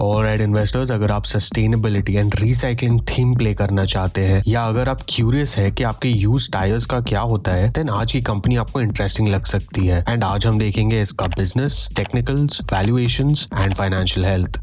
Alright investors, अगर आप sustainability and recycling theme play करना चाहते हैं या अगर आप क्यूरियस है कि आपके यूज टायर्स का क्या होता है, देन आज की कंपनी आपको इंटरेस्टिंग लग सकती है। एंड आज हम देखेंगे इसका business, technicals, valuations and financial health.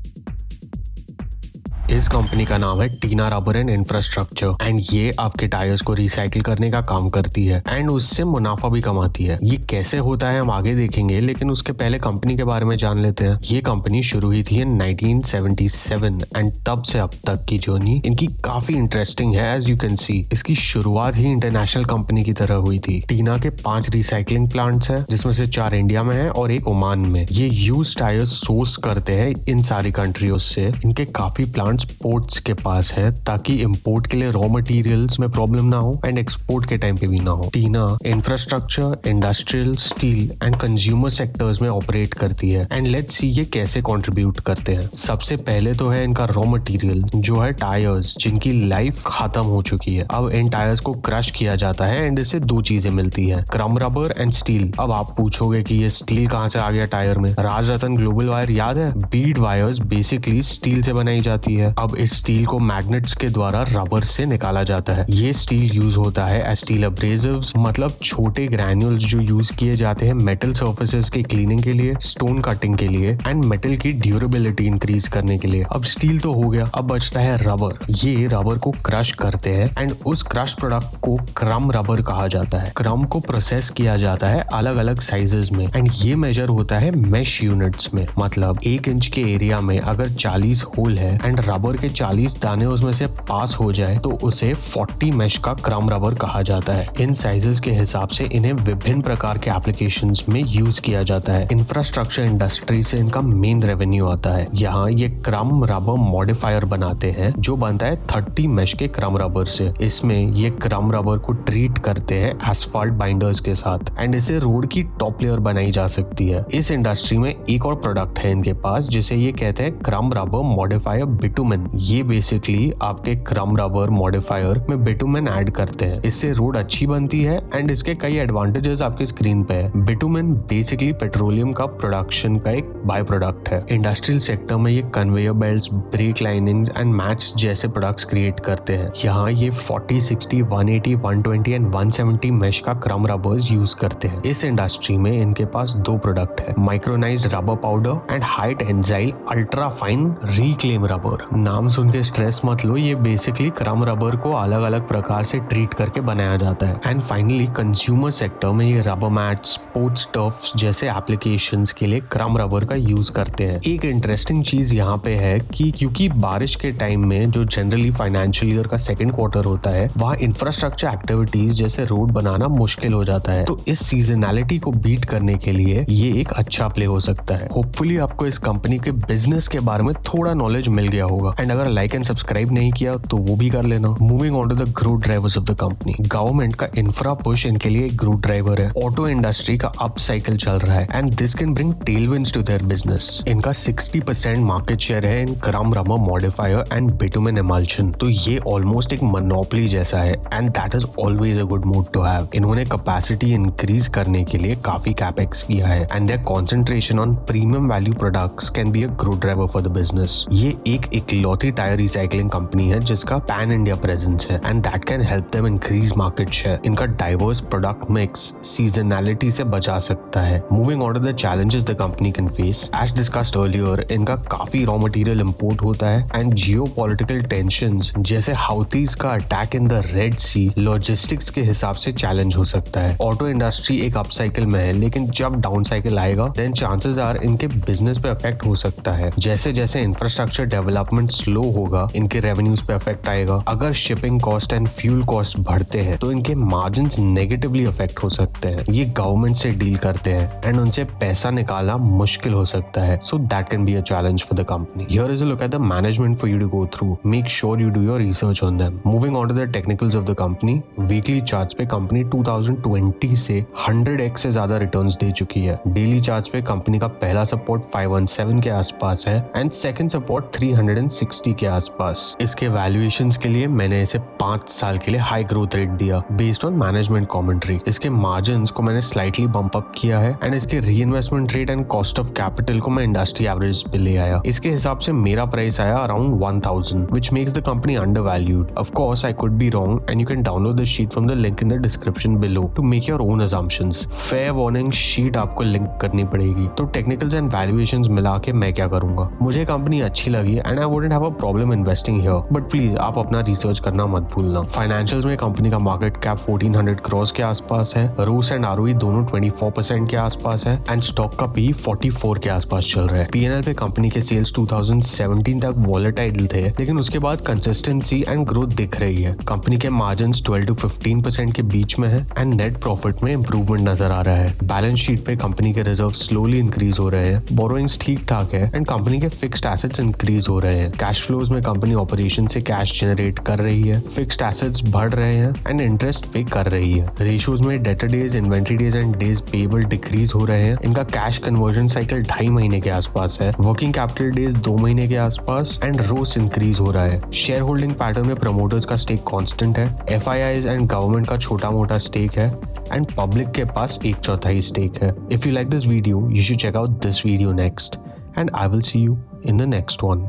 इस कंपनी का नाम है टीना रबर एंड इंफ्रास्ट्रक्चर एंड ये आपके टायर्स को रिसाइकिल करने का काम करती है एंड उससे मुनाफा भी कमाती है। ये कैसे होता है हम आगे देखेंगे, लेकिन उसके पहले कंपनी के बारे में जान लेते हैं। ये कंपनी शुरू हुई थी इन 1977 एंड तब से अब तक की जर्नी इनकी काफी इंटरेस्टिंग है। एज यू कैन सी, इसकी शुरुआत ही इंटरनेशनल कंपनी की तरह हुई थी। टीना के 5 रिसाइकलिंग प्लांट्स हैं, जिसमें से 4 इंडिया में है और एक ओमान में। ये यूज टायर्स सोर्स करते हैं इन सारी कंट्रियों से। इनके काफी प्लांट्स पोर्ट्स के पास है ताकि इंपोर्ट के लिए रॉ मटेरियल्स में प्रॉब्लम ना हो एंड एक्सपोर्ट के टाइम पे भी ना हो। Tina infrastructure, industrial, steel and consumer sectors में ऑपरेट करती है एंड लेट्स सी ये कैसे कंट्रीब्यूट करते हैं। सबसे पहले तो है इनका रॉ मटेरियल जो है टायर्स, जिनकी लाइफ खत्म हो चुकी है। अब इन टायर्स को क्रश किया जाता है एंड इससे 2 चीजें मिलती है, क्रम रबर एंड स्टील। अब आप पूछोगे कि ये स्टील कहाँ से आ गया टायर में? राजरत्न ग्लोबल वायर याद है? बीड वायर्स बेसिकली स्टील से बनाई जाती है। अब इस स्टील को मैग्नेट्स के द्वारा रबर से निकाला जाता है। ये स्टील यूज होता है एज स्टील एब्रेसिव्स, मतलब छोटे ग्रैन्यूल्स जो यूज किए जाते हैं मेटल सर्फेसेस की क्लीनिंग के लिए, स्टोन कटिंग के लिए एंड मेटल की ड्यूरेबिलिटी इंक्रीज करने के लिए। अब स्टील तो हो गया, अब बचता है रबर। ये रबर को क्रश करते हैं एंड उस क्रश प्रोडक्ट को क्रम रबर कहा जाता है। क्रम को प्रोसेस किया जाता है अलग अलग साइजेस में एंड ये मेजर होता है मेश यूनिट्स में। मतलब 1 इंच के एरिया में अगर 40 होल है एंड रबर के 40 दाने उसमें से पास हो जाए तो उसे 40 मेश का क्रम रबर कहा जाता है। इन साइजेस के हिसाब से इन्हें विभिन्न प्रकार के एप्लीकेशंस में यूज किया जाता है। इंफ्रास्ट्रक्चर इंडस्ट्री से इनका मेन रेवेन्यू आता है। यहाँ ये क्रम रबर मॉडिफायर बनाते हैं जो बनता है 30 मेश के क्रम रबर से। इसमें ये क्रम रबर को ट्रीट करते हैं एसफाल्ट बाइंडर्स के साथ एंड इसे रोड की टॉप लेयर बनाई जा सकती है। इस इंडस्ट्री में एक और प्रोडक्ट है इनके पास जिसे ये कहते हैं क्रम रबर मॉडिफायर बिटुमेन। ये बेसिकली आपके क्रम रबर मॉडिफायर में बिटुमेन ऐड करते हैं। इससे रोड अच्छी बनती है एंड इसके कई एडवांटेजेस आपके स्क्रीन पे है। बिटुमेन बेसिकली पेट्रोलियम का प्रोडक्शन का एक बाय प्रोडक्ट है। इंडस्ट्रियल सेक्टर में ये conveyor belts, brake linings and mats जैसे प्रोडक्ट्स क्रिएट करते हैं। यहाँ ये 40, 60, 180, 120 एंड 170 मेश का क्रम रबर्स यूज करते हैं। इस इंडस्ट्री में इनके पास 2 प्रोडक्ट है, micronised rubber powder and high tensile ultra fine reclaim rubber. नाम सुन के स्ट्रेस मत लो, ये बेसिकली क्रम रबर को अलग अलग प्रकार से ट्रीट करके बनाया जाता है। एंड फाइनली कंज्यूमर सेक्टर में ये रबर मैट, स्पोर्ट्स टर्फ्स जैसे एप्लीकेशंस के लिए क्रम रबर का यूज करते हैं। एक इंटरेस्टिंग चीज यहाँ पे है कि क्योंकि बारिश के टाइम में जो जनरली फाइनेंशियल ईयर का 2nd क्वार्टर होता है, वहाँ इंफ्रास्ट्रक्चर एक्टिविटीज जैसे रोड बनाना मुश्किल हो जाता है। तो इस सीजनैलिटी को बीट करने के लिए ये एक अच्छा प्ले हो सकता है। होपफुली आपको इस कंपनी के बिजनेस के बारे में थोड़ा नॉलेज मिल गया होगा एंड अगर लाइक एंड सब्सक्राइब नहीं किया तो वो भी कर लेना। Moving on to the growth drivers of the company. Government का इंफ्रा पुश इनके लिए एक ग्रोथ ड्राइवर है। ऑटो इंडस्ट्री का अप साइकिल चल रहा है and this can bring tailwinds to their business. इनका 60% मार्केट शेयर है in crumb rubber modifier and bitumen emulsion. तो ये ऑलमोस्ट एक मोनोपोली जैसा है and that is always a good mood to have. इन्होंने कैपेसिटी इंक्रीज करने के लिए काफी कैपेक्स किया है and their concentration on premium value products can be a growth driver for the business. ये एक इकलौती टायर रिसाइकलिंग कंपनी है जिसका पैन इंडिया प्रेजेंस है and that can help them increase market share. इनका डाइवर्स प्रोडक्ट मिक्स सीजनैलिटी से बचा सकता है। Moving on to the challenges the company can face, as discussed earlier, इनका काफी रॉ मटेरियल इंपोर्ट होता है एंड जियोपॉलिटिकल टेंशंस जैसे हाउथीज का attack in the Red Sea logistics के हिसाब से चैलेंज हो सकता है। ऑटो इंडस्ट्री एक अप साइकिल में है, लेकिन जब डाउन साइकिल आएगा देन चांसेस आर इनके बिजनेस पे इफेक्ट हो सकता है। जैसे जैसे इंफ्रास्ट्रक्चर डेवलपमेंट स्लो होगा, इनके रेवेन्यूज पे इफेक्ट आएगा। अगर shipping cost and fuel cost बढ़ते हैं तो इनके मार्जिन्स नेगेटिवली अफेक्ट हो सकते हैं। ये गवर्नमेंट से डील करते हैं एंड उनसे पैसा निकालना मुश्किल हो सकता है। So that can be a challenge for the company. Here is a look at the management for you to go through. Make sure you do your research on them. Moving on to the technicals of the company. Weekly charts पे company 2020 से 100x से ज्यादा returns दे चुकी है। Daily charts पे company का पहला support 517 के आसपास है एंड सेकंड सपोर्ट 300 160 के आसपास। इसके वैल्यूएशंस के लिए मैंने इसे 5 साल के लिए हाई ग्रोथ रेट दिया बेस्ड ऑन मैनेजमेंट कमेंट्री। इसके मार्जिन्स को मैंने स्लाइटली बम्प अप किया है एंड इसके reinvestment rate and cost of capital को मैं इंडस्ट्री एवरेज पे ले आया। इसके हिसाब से मेरा प्राइस आया around 1000, which makes the company undervalued. Of course, I could be wrong, and you can download the sheet from the link in the description below to make your own assumptions. Fair warning, sheet आपको link करनी पड़ेगी। तो technicals and valuations मिला के मैं क्या करूंगा? मुझे कंपनी अच्छी लगी and I wouldn't have a problem investing here, but please आप अपना रिसर्च करना मत भूलना। फाइनेंशियल्स में कंपनी का मार्केट कैप 1400 करोड़ के आसपास है, रोस एंड आरओई दोनों 24% के आसपास है एंड स्टॉक का पी 44 के आसपास चल रहा है। पीएनएल पे कंपनी के सेल्स 2017 तक वॉलेटाइल थे, लेकिन उसके बाद कंसिस्टेंसी एंड ग्रोथ दिख रही है। कंपनी के मार्जिन्स 12 to 15% के बीच में है एंड नेट प्रॉफिट में इंप्रूवमेंट नजर आ रहा है। बैलेंस शीट पे कंपनी के रिजर्व स्लोली इंक्रीज हो रहे हैं, बोरोइंग्स ठीक ठाक है एंड कंपनी के फिक्स्ड एसेट्स इंक्रीज हो रहे हैं। कैश फ्लोज में कंपनी ऑपरेशन से कैश जनरेट कर रही है, फिक्स्ड एसेट्स बढ़ रहे हैं एंड इंटरेस्ट पे कर रही है। रेशियोज में debtor days, inventory days and days payable decrease हो रहे हैं। इनका कैश कन्वर्जन साइकिल 2.5 महीने के आसपास है, वर्किंग कैपिटल डेज 2 महीने के आसपास एंड रोस इंक्रीज हो रहा है। शेयर होल्डिंग पैटर्न में प्रमोटर्स का स्टेक कांस्टेंट है, एफआईआईज एंड गवर्नमेंट का छोटा मोटा स्टेक है एंड पब्लिक के पास 1/4 स्टेक है। If you like this video, you should check out this video next and I will see you in the next one.